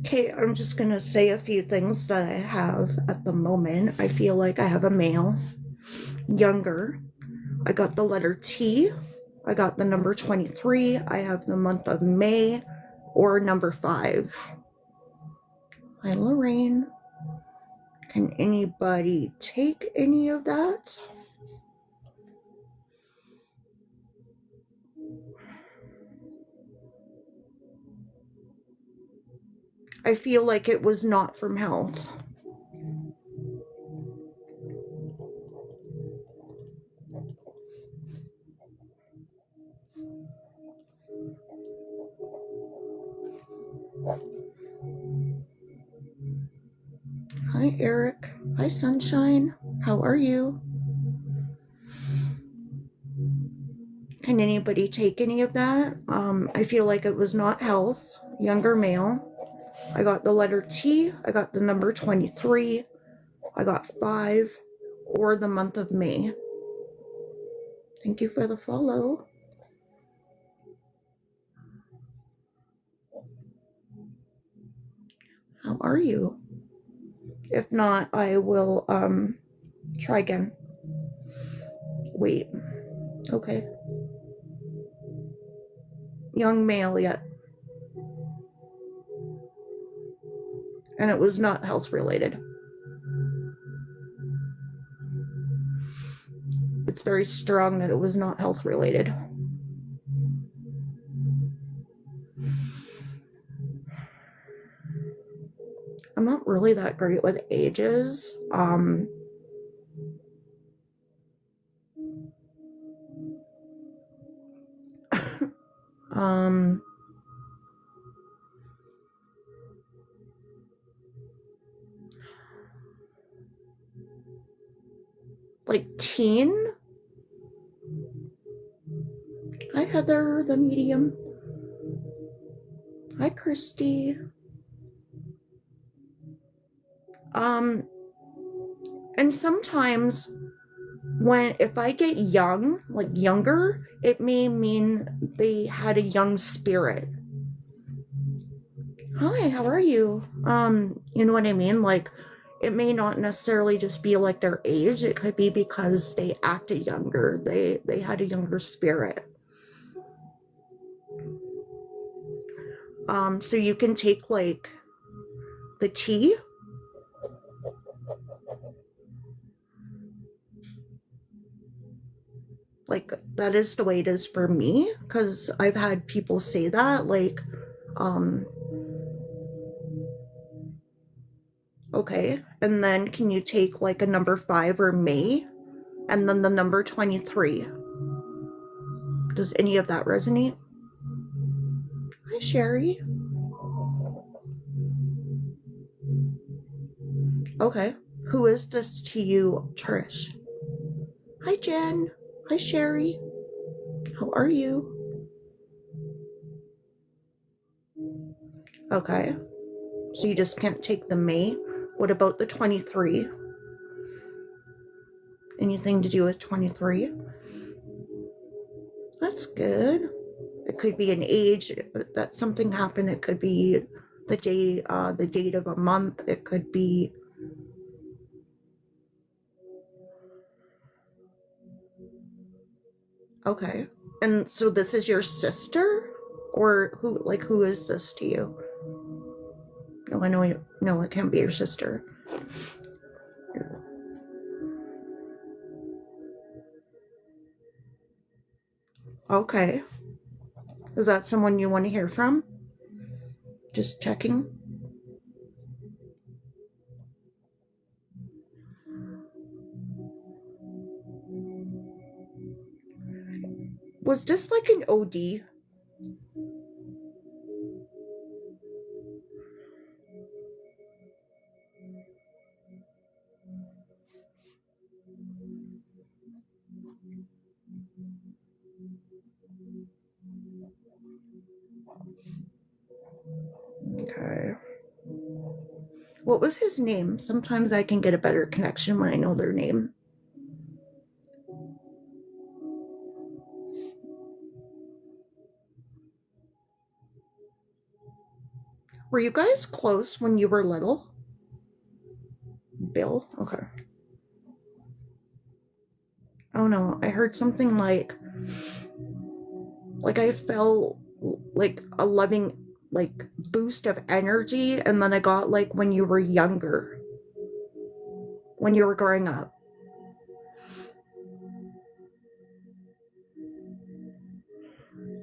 Okay, I'm just gonna say a few things that I have at the moment. I feel like I have a male, younger. I got the letter T. I got the number 23. I have the month of May or number 5. Hi, Lorraine. Can anybody take any of that? I feel like it was not from health. Hi, Eric. Hi, Sunshine. How are you? Can anybody take any of that? I feel like it was not health. Younger male. I got the letter T. I got the number 23. I got 5 or the month of May. Thank you for the follow. How are you? If not, I will try again. Wait. Okay. Young male yet. And it was not health related. It's very strong that it was not health related. I'm not really that great with ages. Like teen. Hi, Heather, the medium. Hi, Christy. And sometimes if I get young, like younger, it may mean they had a young spirit. Hi, how are you? You know what I mean? Like, it may not necessarily just be like their age. It could be because they acted younger. They had a younger spirit. So you can take like the tea. Like, that is the way it is for me, because I've had people say that, like, okay, and then can you take like a number 5 or May, and then the number 23? Does any of that resonate? Hi, Sherry. Okay, who is this to you, Trish? Hi, Jen. Hi, Sherry. How are you? Okay, so you just can't take the May. What about the 23? Anything to do with 23? That's good. It could be an age that something happened. It could be the date of a month. It could be. Okay. And so this is your sister? Or who is this to you? No, I know you. No, it can't be your sister. Okay. Is that someone you want to hear from? Just checking. Was this like an OD? Okay. What was his name? Sometimes I can get a better connection when I know their name. Were you guys close when you were little? Bill? Okay. Oh no, I heard something like I felt like a loving like boost of energy, and then I got like when you were younger, when you were growing up.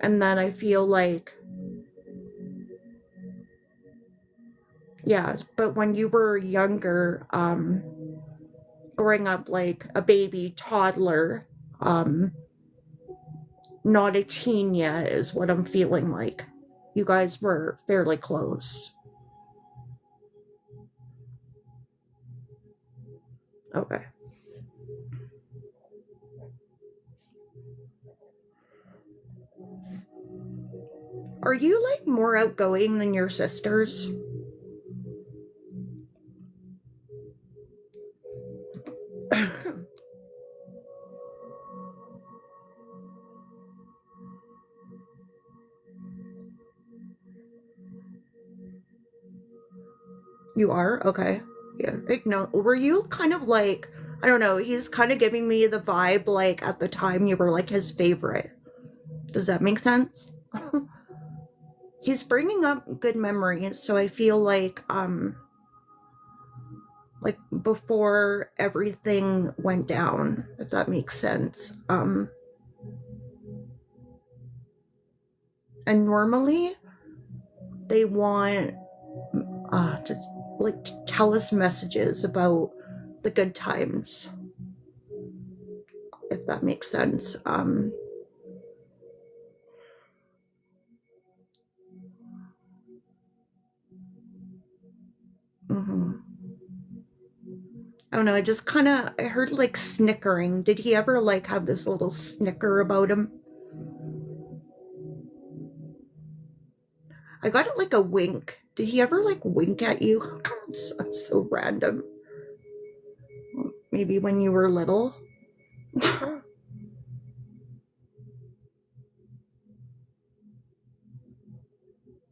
And then I feel like, yeah, but when you were younger, growing up like a baby, toddler, not a teen yet is what I'm feeling like. You guys were fairly close. Okay. Are you like more outgoing than your sisters? You are? Okay. Yeah. No, were you kind of like, I don't know, he's kind of giving me the vibe like at the time you were like his favorite. Does that make sense? He's bringing up good memories, so I feel like before everything went down, if that makes sense. And normally they want to like tell us messages about the good times, if that makes sense. Mhm. I don't know, I just kind of I heard like snickering. Did he ever like have this little snicker about him? I got it like a wink. Did he ever like wink at you? So random. Maybe when you were little.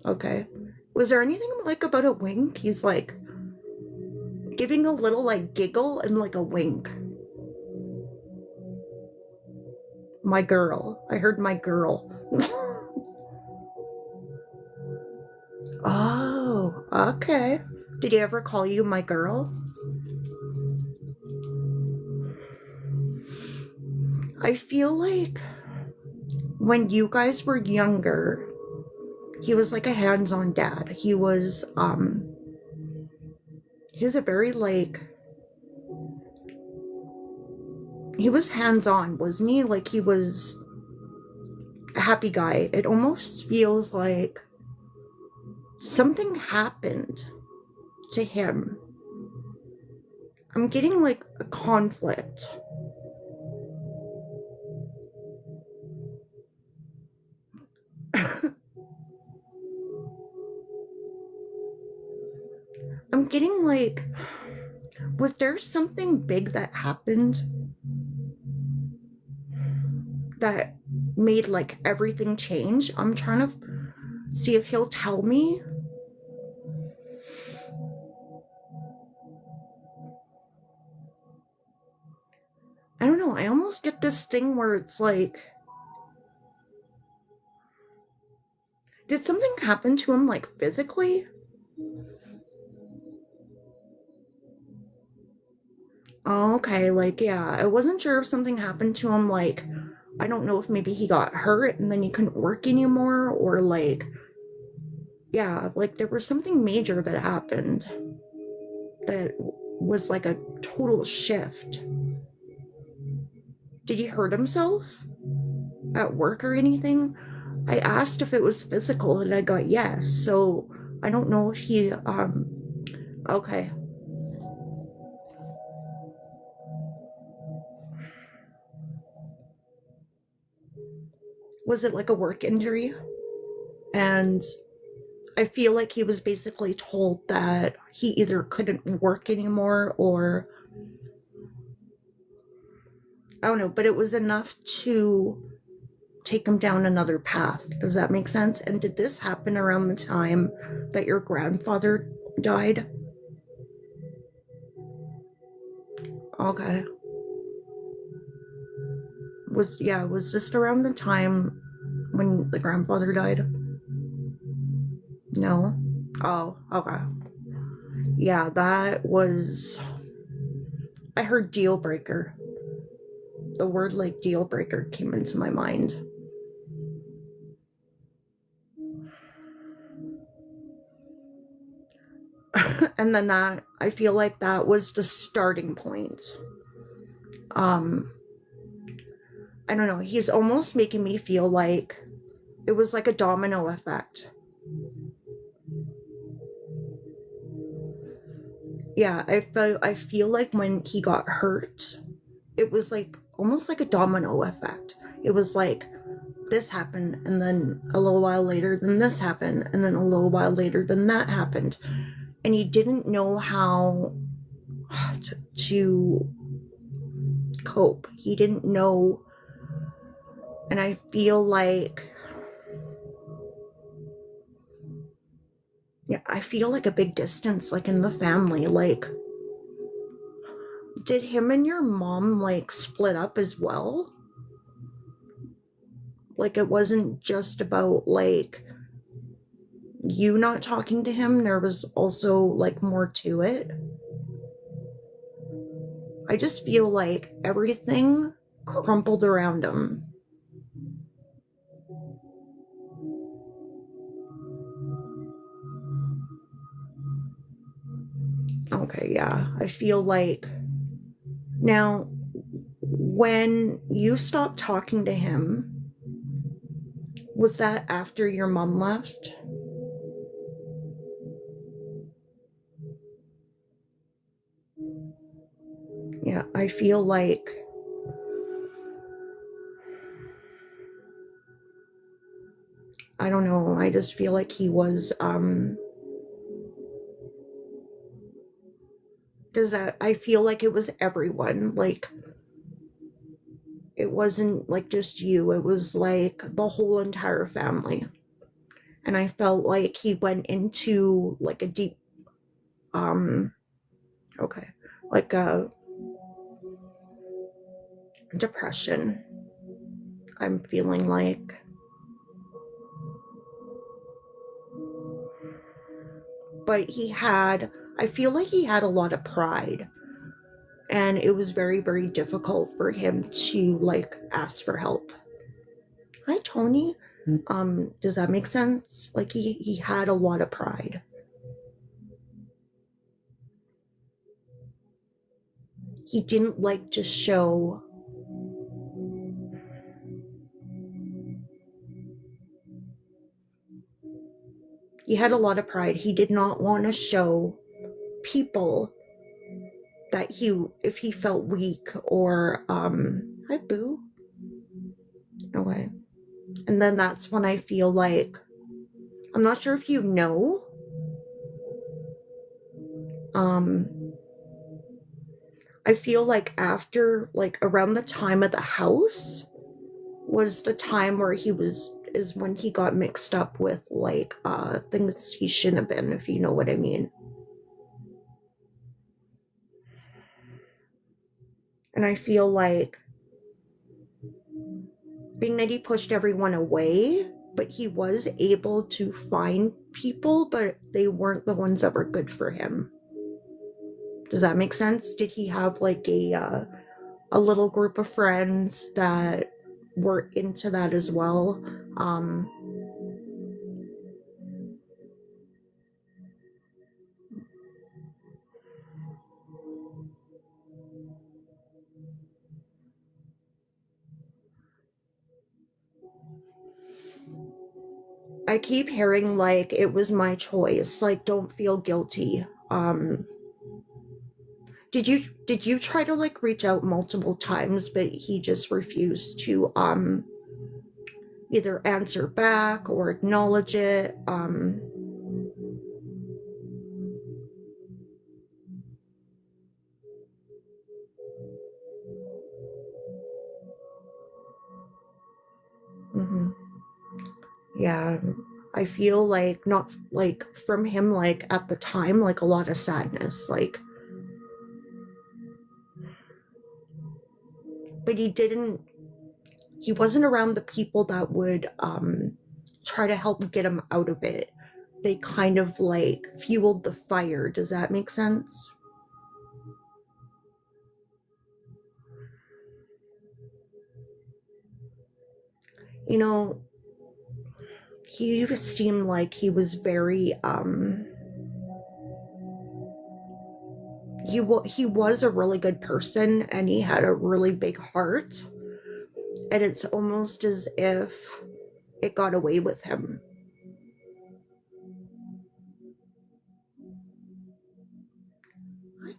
Okay. Was there anything like about a wink? He's like giving a little like giggle and like a wink. My girl. I heard my girl. Oh, okay. Did he ever call you my girl? I feel like when you guys were younger, he was like a hands-on dad. He was a very like he was hands-on, wasn't he? Like he was a happy guy. It almost feels like something happened to him. I'm getting like a conflict. I'm getting like, was there something big that happened that made like everything change? I'm trying to see if he'll tell me. I don't know. I almost get this thing where it's like, did something happen to him like physically? Oh, okay, like, yeah, I wasn't sure if something happened to him, like, I don't know if maybe he got hurt and then he couldn't work anymore, or like, yeah, like there was something major that happened that was like a total shift. Did he hurt himself at work or anything? I asked if it was physical and I got yes, so I don't know if he, okay. Was it like a work injury? And I feel like he was basically told that he either couldn't work anymore or I don't know, but it was enough to take him down another path. Does that make sense? And did this happen around the time that your grandfather died? Okay. Was this around the time when the grandfather died? No? Oh, okay. Yeah, that was... I heard deal breaker. The word like deal breaker came into my mind. And then that, I feel like that was the starting point. I don't know, he's almost making me feel like it was like a domino effect. Yeah, I feel like when he got hurt, it was like almost like a domino effect. It was like this happened, and then a little while later, then this happened, and then a little while later, then that happened. And he didn't know how to cope. He didn't know. And I feel like, yeah, I feel like a big distance, like in the family. Like, did him and your mom like split up as well? Like, it wasn't just about like you not talking to him, there was also like more to it. I just feel like everything crumpled around him. Okay, yeah. I feel like now when you stopped talking to him, was that after your mom left? Yeah, I feel like I don't know, I just feel like he was does that I feel like it was everyone. Like it wasn't like just you, it was like the whole entire family. And I felt like he went into like a deep okay, like a depression. I'm feeling like, but I feel like he had a lot of pride, and it was very, very difficult for him to like ask for help. Hi, Tony. Does that make sense? Like he had a lot of pride. He didn't like to show. He had a lot of pride. He did not want to show people that if he felt weak or hi boo. Okay. And then that's when I feel like, I'm not sure if you know, I feel like after, like around the time of the house was the time where is when he got mixed up with like things he shouldn't have been, if you know what I mean. And I feel like being that he pushed everyone away, but he was able to find people, but they weren't the ones that were good for him. Does that make sense? Did he have like a little group of friends that were into that as well? I keep hearing like it was my choice, like don't feel guilty. Did you try to like reach out multiple times, but he just refused to either answer back or acknowledge it? Yeah, I feel like not like from him, like at the time, like a lot of sadness, like, but he wasn't around the people that would try to help get him out of it. They kind of like fueled the fire. Does that make sense? You know, he seemed like he was very he was a really good person, and he had a really big heart, and it's almost as if it got away with him.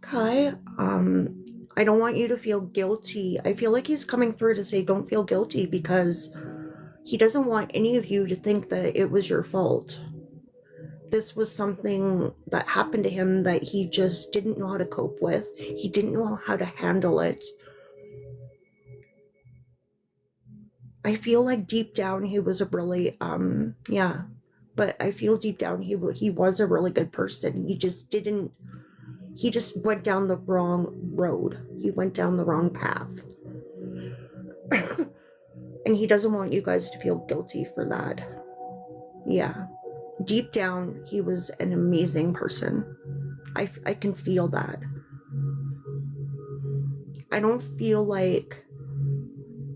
Hi. I don't want you to feel guilty. I feel like he's coming through to say don't feel guilty, because he doesn't want any of you to think that it was your fault. This was something that happened to him that he just didn't know how to cope with. He didn't know how to handle it. I feel like deep down he was a really yeah, but I feel deep down he was a really good person. He just went down the wrong road. He went down the wrong path. And he doesn't want you guys to feel guilty for that. Yeah. Deep down, he was an amazing person. I can feel that. I don't feel like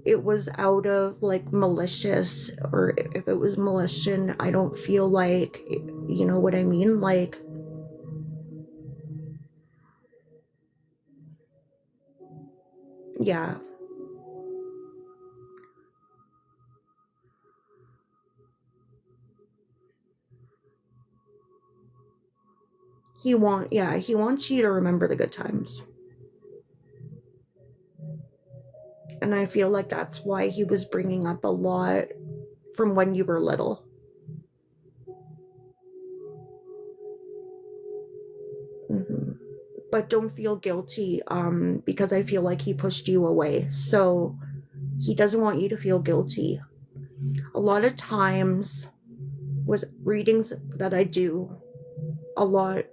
it was out of like malicious, or if it was malicious, I don't feel like, you know what I mean? Like, yeah. He wants you to remember the good times. And I feel like that's why he was bringing up a lot from when you were little. Hmm. But don't feel guilty, because I feel like he pushed you away. So he doesn't want you to feel guilty. A lot of times with readings that I do,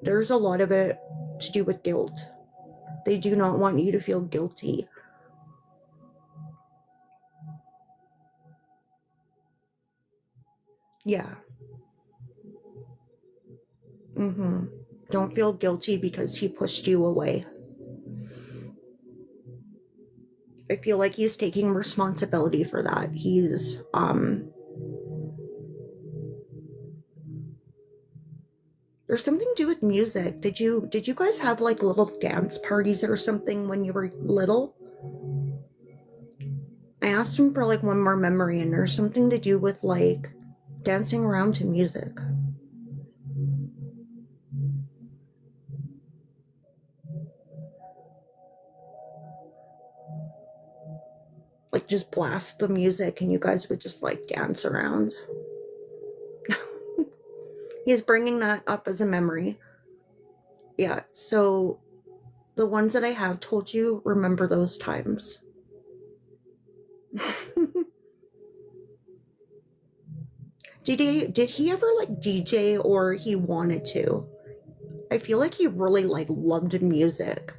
there's a lot of it to do with guilt. They do not want you to feel guilty. Yeah. Mm-hmm. Don't feel guilty because he pushed you away. I feel like he's taking responsibility for that. There's something to do with music. Did you guys have like little dance parties or something when you were little? I asked him for like one more memory, and there's something to do with like dancing around to music. Like just blast the music and you guys would just like dance around. He's bringing that up as a memory. Yeah, so the ones that I have told you, remember those times. Did he ever like DJ, or he wanted to? I feel like he really like loved music.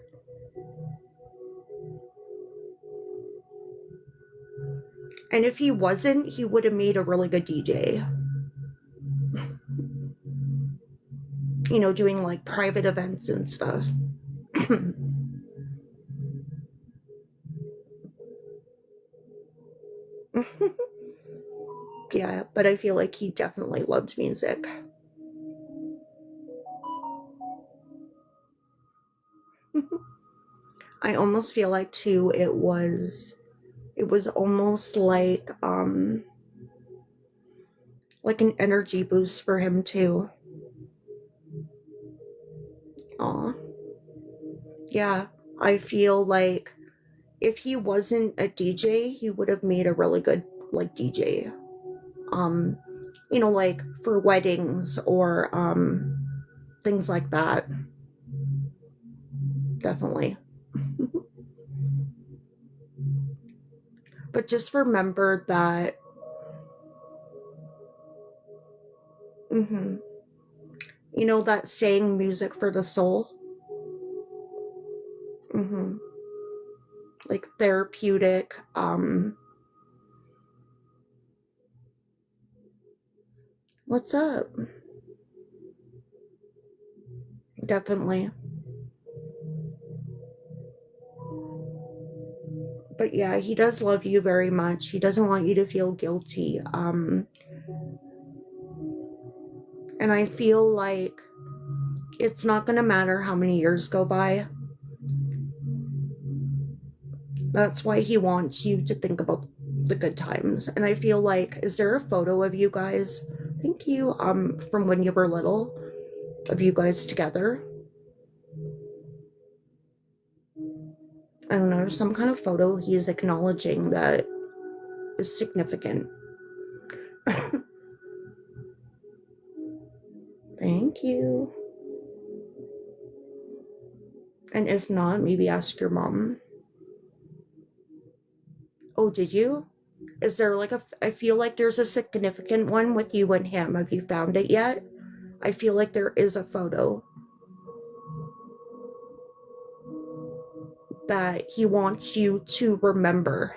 And if he wasn't, he would have made a really good DJ. You know, doing like private events and stuff. Yeah, but I feel like he definitely loved music. I almost feel like too it was almost like an energy boost for him too. Aw. Yeah. I feel like if he wasn't a DJ, he would have made a really good like DJ. Um, like for weddings or things like that. Definitely. But just remember that Mm-hmm. You know that saying, music for the soul? Mm-hmm. Like therapeutic. What's up? Definitely. But yeah, he does love you very much. He doesn't want you to feel guilty. And I feel like it's not going to matter how many years go by. That's why he wants you to think about the good times. And I feel like, is there a photo of you guys? Thank you. From when you were little, of you guys together. I don't know, some kind of photo he's acknowledging that is significant. Thank you. And if not, maybe ask your mom. Oh, did you? Is there like I feel like there's a significant one with you and him. Have you found it yet? I feel like there is a photo that he wants you to remember.